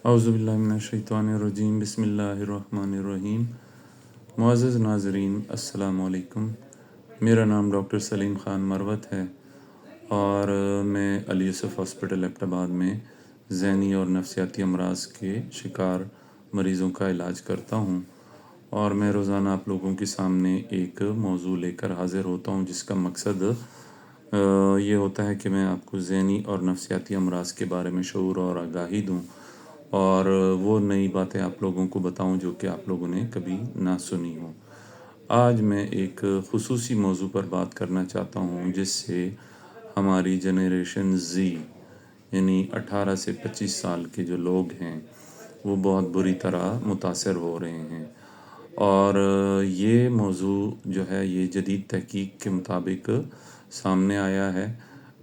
اعوذ باللہ من الشیطان الرجیم، بسم اللہ الرحمن الرحیم۔ معزز ناظرین، السلام علیکم۔ میرا نام ڈاکٹر سلیم خان مروت ہے اور میں علی یوسف ہاسپٹل ایبٹ آباد میں ذہنی اور نفسیاتی امراض کے شکار مریضوں کا علاج کرتا ہوں، اور میں روزانہ آپ لوگوں کے سامنے ایک موضوع لے کر حاضر ہوتا ہوں جس کا مقصد یہ ہوتا ہے کہ میں آپ کو ذہنی اور نفسیاتی امراض کے بارے میں شعور اور آگاہی دوں، اور وہ نئی باتیں آپ لوگوں کو بتاؤں جو کہ آپ لوگوں نے کبھی نہ سنی ہوں۔ آج میں ایک خصوصی موضوع پر بات کرنا چاہتا ہوں جس سے ہماری جنریشن زی، یعنی 18 سے 25 سال کے جو لوگ ہیں وہ بہت بری طرح متاثر ہو رہے ہیں۔ اور یہ موضوع جو ہے یہ جدید تحقیق کے مطابق سامنے آیا ہے۔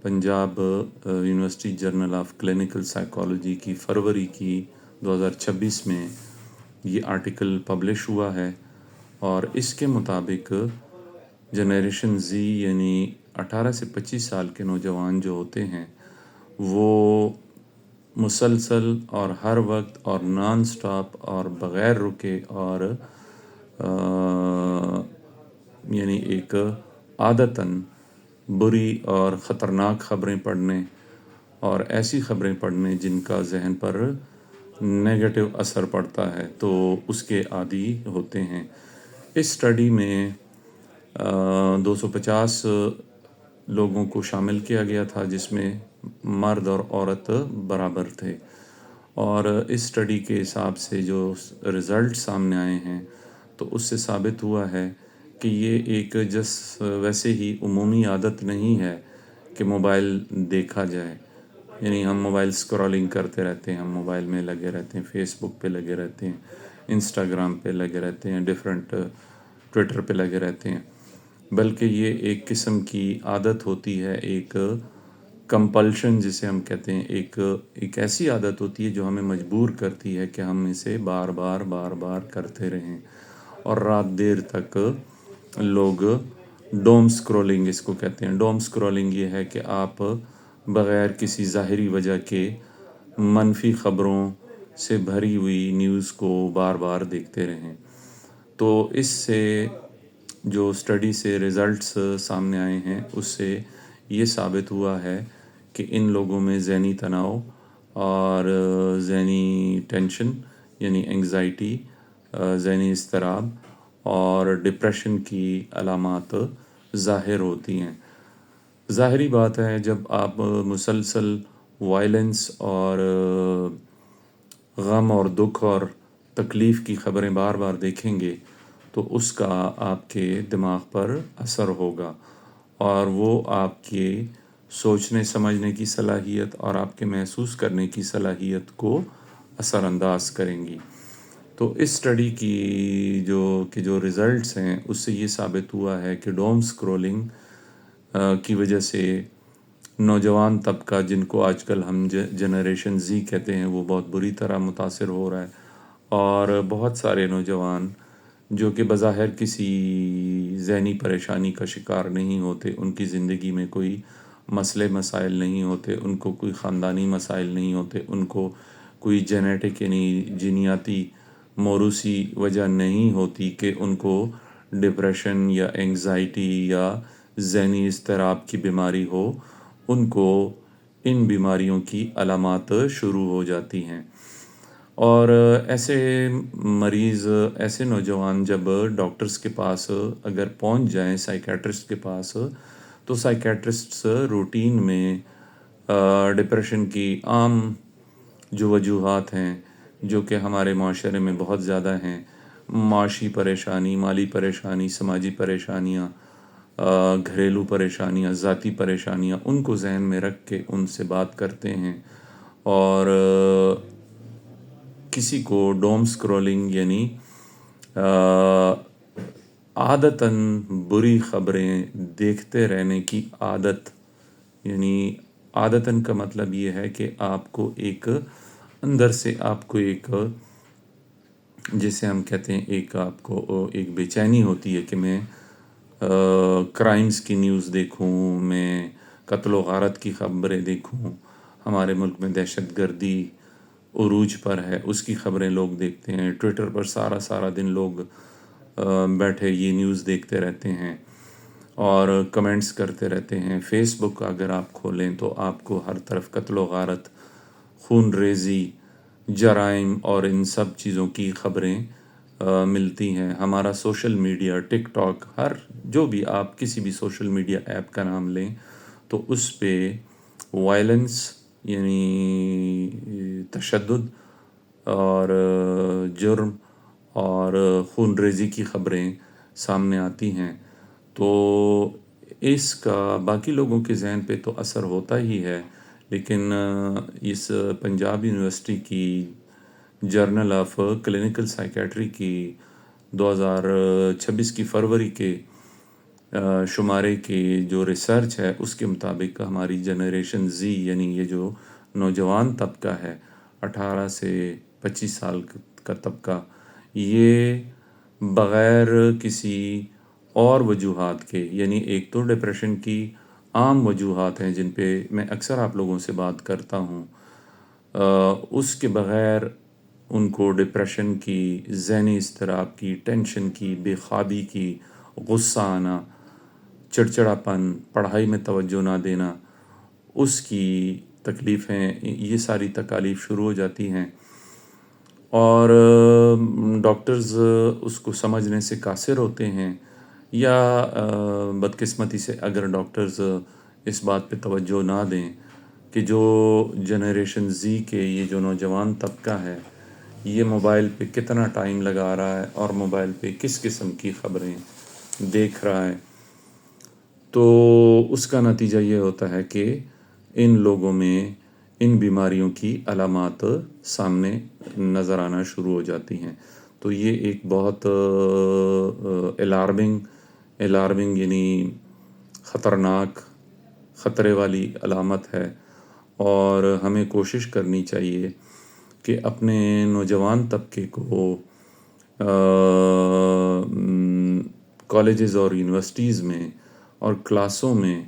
Punjab university journal of clinical psychology کی فروری کی 2026 میں یہ آرٹیکل پبلش ہوا ہے، اور اس کے مطابق جنریشن زی یعنی 18 سے 25 سال کے نوجوان جو ہوتے ہیں وہ مسلسل اور ہر وقت اور نان سٹاپ اور بغیر رکے اور یعنی ایک عادتاً بری اور خطرناک خبریں پڑھنے اور ایسی خبریں پڑھنے جن کا ذہن پر نیگیٹو اثر پڑتا ہے تو اس کے عادی ہوتے ہیں۔ اس سٹڈی میں 250 لوگوں کو شامل کیا گیا تھا جس میں مرد اور عورت برابر تھے، اور اس سٹڈی کے حساب سے جو رزلٹ سامنے آئے ہیں تو اس سے ثابت ہوا ہے کہ یہ ایک ویسے ہی عمومی عادت نہیں ہے کہ موبائل دیکھا جائے، یعنی ہم موبائل سکرولنگ کرتے رہتے ہیں، ہم موبائل میں لگے رہتے ہیں، فیس بک پہ لگے رہتے ہیں، انسٹاگرام پہ لگے رہتے ہیں، ٹویٹر پہ لگے رہتے ہیں، بلکہ یہ ایک قسم کی عادت ہوتی ہے، ایک کمپلشن جسے ہم کہتے ہیں، ایک ایسی عادت ہوتی ہے جو ہمیں مجبور کرتی ہے کہ ہم اسے بار بار کرتے رہیں، اور رات دیر تک لوگ ڈوم سکرولنگ اس کو کہتے ہیں۔ ڈوم سکرولنگ یہ ہے کہ آپ بغیر کسی ظاہری وجہ کے منفی خبروں سے بھری ہوئی نیوز کو بار بار دیکھتے رہیں۔ تو اس سے جو سٹڈی سے رزلٹس سامنے آئے ہیں اس سے یہ ثابت ہوا ہے کہ ان لوگوں میں ذہنی تناؤ اور ذہنی ٹینشن یعنی انگزائٹی، ذہنی اضطراب اور ڈپریشن کی علامات ظاہر ہوتی ہیں۔ ظاہری بات ہے جب آپ مسلسل وائلنس اور غم اور دکھ اور تکلیف کی خبریں بار بار دیکھیں گے تو اس کا آپ کے دماغ پر اثر ہوگا، اور وہ آپ کے سوچنے سمجھنے کی صلاحیت اور آپ کے محسوس کرنے کی صلاحیت کو اثر انداز کریں گی۔ تو اس سٹڈی کی جو رزلٹس ہیں اس سے یہ ثابت ہوا ہے کہ ڈوم سکرولنگ کی وجہ سے نوجوان طبقہ، جن کو آج کل ہم جنریشن زی کہتے ہیں، وہ بہت بری طرح متاثر ہو رہا ہے، اور بہت سارے نوجوان جو کہ بظاہر کسی ذہنی پریشانی کا شکار نہیں ہوتے، ان کی زندگی میں کوئی مسئلے مسائل نہیں ہوتے، ان کو کوئی خاندانی مسائل نہیں ہوتے، ان کو کوئی جینیٹک یعنی جینیاتی موروثی وجہ نہیں ہوتی کہ ان کو ڈپریشن یا انگزائٹی یا ذہنی اضطراب کی بیماری ہو، ان کو ان بیماریوں کی علامات شروع ہو جاتی ہیں۔ اور ایسے مریض، ایسے نوجوان جب ڈاکٹرز کے پاس اگر پہنچ جائیں، سائیکیٹرسٹ کے پاس، تو سائیکیٹرسٹ روٹین میں ڈپریشن کی عام جو وجوہات ہیں جو کہ ہمارے معاشرے میں بہت زیادہ ہیں، معاشی پریشانی، مالی پریشانی، سماجی پریشانیاں، گھریلو پریشانیاں، ذاتی پریشانیاں، ان کو ذہن میں رکھ کے ان سے بات کرتے ہیں، اور کسی کو ڈوم سکرولنگ یعنی عادتاً بری خبریں دیکھتے رہنے کی عادت، یعنی عادتاً کا مطلب یہ ہے کہ آپ کو ایک اندر سے آپ کو ایک، جسے ہم کہتے ہیں، ایک آپ کو ایک بے چینی ہوتی ہے کہ میں کرائمز کی نیوز دیکھوں، میں قتل و غارت کی خبریں دیکھوں، ہمارے ملک میں دہشت گردی عروج پر ہے اس کی خبریں لوگ دیکھتے ہیں. ٹویٹر پر سارا دن لوگ بیٹھے یہ نیوز دیکھتے رہتے ہیں اور کمنٹس کرتے رہتے ہیں. فیس بک اگر آپ کھولیں تو آپ کو ہر طرف قتل و غارت، خون ریزی، جرائم اور ان سب چیزوں کی خبریں ملتی ہیں. ہمارا سوشل میڈیا، ٹک ٹاک، جو بھی آپ کسی بھی سوشل میڈیا ایپ کا نام لیں تو اس پہ وائلنس یعنی تشدد اور جرم اور خون ریزی کی خبریں سامنے آتی ہیں. تو اس کا باقی لوگوں کے ذہن پہ تو اثر ہوتا ہی ہے، لیکن اس پنجاب یونیورسٹی کی جرنل آف کلینکل سائیکیٹری کی 2026 کی فروری کے شمارے کی جو ریسرچ ہے اس کے مطابق ہماری جنریشن زی یعنی یہ جو نوجوان طبقہ ہے 18 سے 25 سال کا طبقہ، یہ بغیر کسی اور وجوہات کے، یعنی ایک تو ڈپریشن کی عام وجوہات ہیں جن پہ میں اکثر آپ لوگوں سے بات کرتا ہوں، اس کے بغیر ان کو ڈپریشن کی، ذہنی اضطراب کی، ٹینشن کی، بے خوابی کی، غصہ آنا، چڑچڑاپن، پڑھائی میں توجہ نہ دینا، اس کی تکلیفیں، یہ ساری تکالیف شروع ہو جاتی ہیں. اور ڈاکٹرز اس کو سمجھنے سے قاصر ہوتے ہیں، یا بدقسمتی سے اگر ڈاکٹرز اس بات پہ توجہ نہ دیں کہ جو جنریشن زی کے یہ جو نوجوان طبقہ ہے یہ موبائل پہ کتنا ٹائم لگا رہا ہے اور موبائل پہ کس قسم کی خبریں دیکھ رہا ہے، تو اس کا نتیجہ یہ ہوتا ہے کہ ان لوگوں میں ان بیماریوں کی علامات سامنے نظر آنا شروع ہو جاتی ہیں. تو یہ ایک بہت الارمنگ یعنی خطرناک، خطرے والی علامت ہے، اور ہمیں کوشش کرنی چاہیے کہ اپنے نوجوان طبقے کو کالجز اور یونیورسٹیز میں اور کلاسوں میں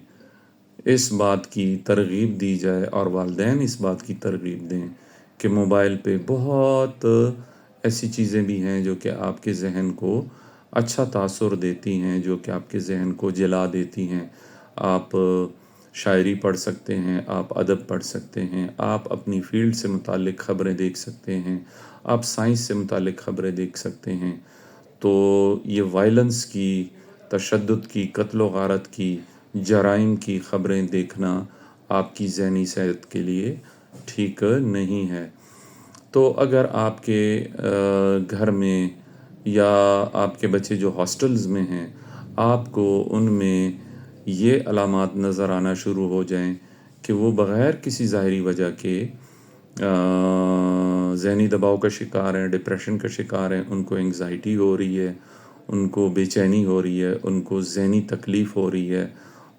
اس بات کی ترغیب دی جائے اور والدین اس بات کی ترغیب دیں کہ موبائل پہ بہت ایسی چیزیں بھی ہیں جو کہ آپ کے ذہن کو اچھا تاثر دیتی ہیں، جو کہ آپ کے ذہن کو جلا دیتی ہیں. آپ شاعری پڑھ سکتے ہیں، آپ ادب پڑھ سکتے ہیں، آپ اپنی فیلڈ سے متعلق خبریں دیکھ سکتے ہیں، آپ سائنس سے متعلق خبریں دیکھ سکتے ہیں. تو یہ وائلنس کی، تشدد کی، قتل و غارت کی، جرائم کی خبریں دیکھنا آپ کی ذہنی صحت کے لیے ٹھیک نہیں ہے. تو اگر آپ کے گھر میں یا آپ کے بچے جو ہاسٹلز میں ہیں، آپ کو ان میں یہ علامات نظر آنا شروع ہو جائیں کہ وہ بغیر کسی ظاہری وجہ کے ذہنی دباؤ کا شکار ہیں، ڈپریشن کا شکار ہیں، ان کو انگزائٹی ہو رہی ہے، ان کو بے چینی ہو رہی ہے، ان کو ذہنی تکلیف ہو رہی ہے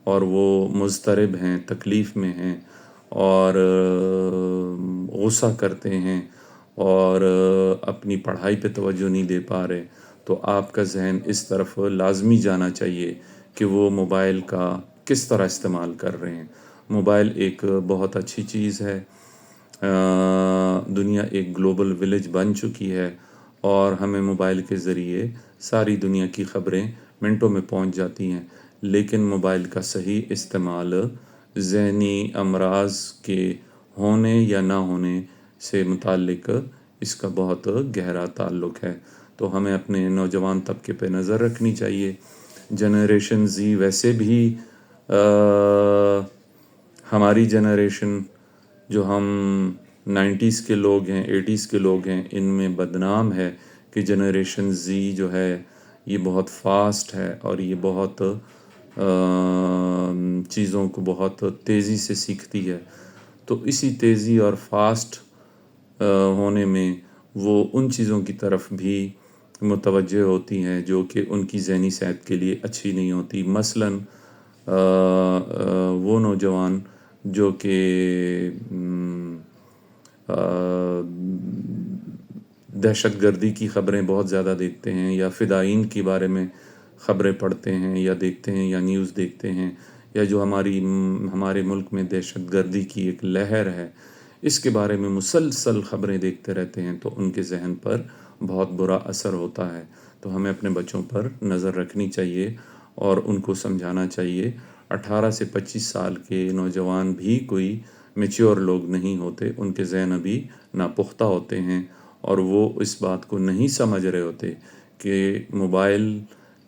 اور وہ مضطرب ہیں، تکلیف میں ہیں اور غصہ کرتے ہیں اور اپنی پڑھائی پہ توجہ نہیں دے پا رہے، تو آپ کا ذہن اس طرف لازمی جانا چاہیے کہ وہ موبائل کا کس طرح استعمال کر رہے ہیں. موبائل ایک بہت اچھی چیز ہے، دنیا ایک گلوبل ولیج بن چکی ہے اور ہمیں موبائل کے ذریعے ساری دنیا کی خبریں منٹوں میں پہنچ جاتی ہیں، لیکن موبائل کا صحیح استعمال ذہنی امراض کے ہونے یا نہ ہونے سے متعلق اس کا بہت گہرا تعلق ہے. تو ہمیں اپنے نوجوان طبقے پہ نظر رکھنی چاہیے. جنریشن زی ویسے بھی ہماری جنریشن جو ہم 90s کے لوگ ہیں، 80s کے لوگ ہیں، ان میں بدنام ہے کہ جنریشن زی جو ہے یہ بہت فاسٹ ہے اور یہ بہت چیزوں کو بہت تیزی سے سیکھتی ہے. تو اسی تیزی اور فاسٹ ہونے میں وہ ان چیزوں کی طرف بھی متوجہ ہوتی ہیں جو کہ ان کی ذہنی صحت کے لیے اچھی نہیں ہوتی. مثلاً وہ نوجوان جو کہ دہشت گردی کی خبریں بہت زیادہ دیکھتے ہیں یا فدائین کے بارے میں خبریں پڑھتے ہیں یا دیکھتے ہیں یا نیوز دیکھتے ہیں، یا جو ہمارے ملک میں دہشت گردی کی ایک لہر ہے، اس کے بارے میں مسلسل خبریں دیکھتے رہتے ہیں تو ان کے ذہن پر بہت برا اثر ہوتا ہے. تو ہمیں اپنے بچوں پر نظر رکھنی چاہیے اور ان کو سمجھانا چاہیے. 18 سے 25 سال کے نوجوان بھی کوئی میچور لوگ نہیں ہوتے، ان کے ذہن ابھی ناپختہ ہوتے ہیں اور وہ اس بات کو نہیں سمجھ رہے ہوتے کہ موبائل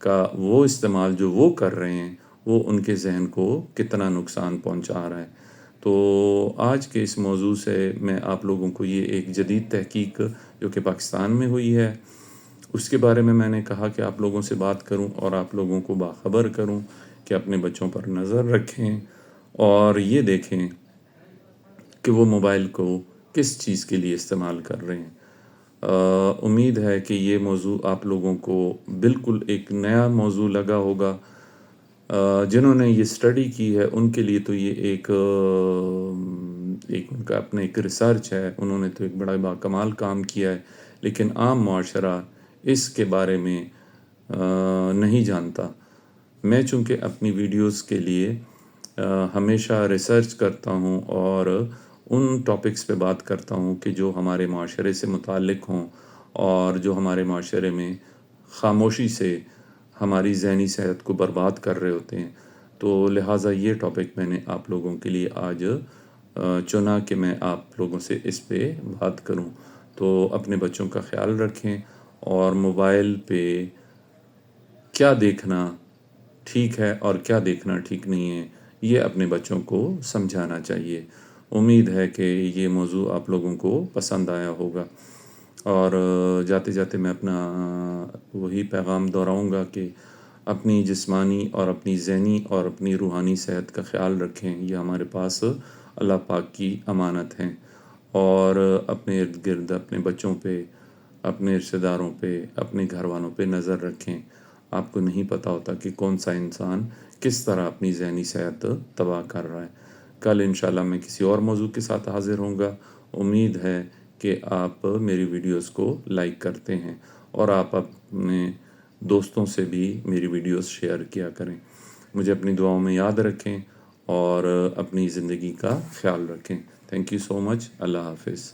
کا وہ استعمال جو وہ کر رہے ہیں وہ ان کے ذہن کو کتنا نقصان پہنچا رہا ہے. تو آج کے اس موضوع سے میں آپ لوگوں کو یہ ایک جدید تحقیق جو کہ پاکستان میں ہوئی ہے اس کے بارے میں نے کہا کہ آپ لوگوں سے بات کروں اور آپ لوگوں کو باخبر کروں کہ اپنے بچوں پر نظر رکھیں اور یہ دیکھیں کہ وہ موبائل کو کس چیز کے لیے استعمال کر رہے ہیں. امید ہے کہ یہ موضوع آپ لوگوں کو بالکل ایک نیا موضوع لگا ہوگا. جنہوں نے یہ اسٹڈی کی ہے ان کے لیے تو یہ ایک ان کا اپنا ایک ریسرچ ہے، انہوں نے تو ایک بڑا باکمال کام کیا ہے، لیکن عام معاشرہ اس کے بارے میں نہیں جانتا. میں چونکہ اپنی ویڈیوز کے لیے ہمیشہ ریسرچ کرتا ہوں اور ان ٹاپکس پہ بات کرتا ہوں کہ جو ہمارے معاشرے سے متعلق ہوں اور جو ہمارے معاشرے میں خاموشی سے ہماری ذہنی صحت کو برباد کر رہے ہوتے ہیں. تو لہٰذا یہ ٹاپک میں نے آپ لوگوں کے لیے آج چنا کہ میں آپ لوگوں سے اس پہ بات کروں. تو اپنے بچوں کا خیال رکھیں اور موبائل پہ کیا دیکھنا ٹھیک ہے اور کیا دیکھنا ٹھیک نہیں ہے یہ اپنے بچوں کو سمجھانا چاہیے. امید ہے کہ یہ موضوع آپ لوگوں کو پسند آیا ہوگا اور جاتے جاتے میں اپنا وہی پیغام دہراؤں گا کہ اپنی جسمانی اور اپنی ذہنی اور اپنی روحانی صحت کا خیال رکھیں. یہ ہمارے پاس اللہ پاک کی امانت ہیں اور اپنے ارد گرد اپنے بچوں پہ، اپنے رشتہ داروں پہ، اپنے گھر والوں پہ نظر رکھیں. آپ کو نہیں پتہ ہوتا کہ کون سا انسان کس طرح اپنی ذہنی صحت تباہ کر رہا ہے. کل انشاءاللہ میں کسی اور موضوع کے ساتھ حاضر ہوں گا. امید ہے کہ آپ میری ویڈیوز کو لائک کرتے ہیں اور آپ اپنے دوستوں سے بھی میری ویڈیوز شیئر کیا کریں. مجھے اپنی دعاؤں میں یاد رکھیں اور اپنی زندگی کا خیال رکھیں. تھینک یو سو مچ. اللہ حافظ.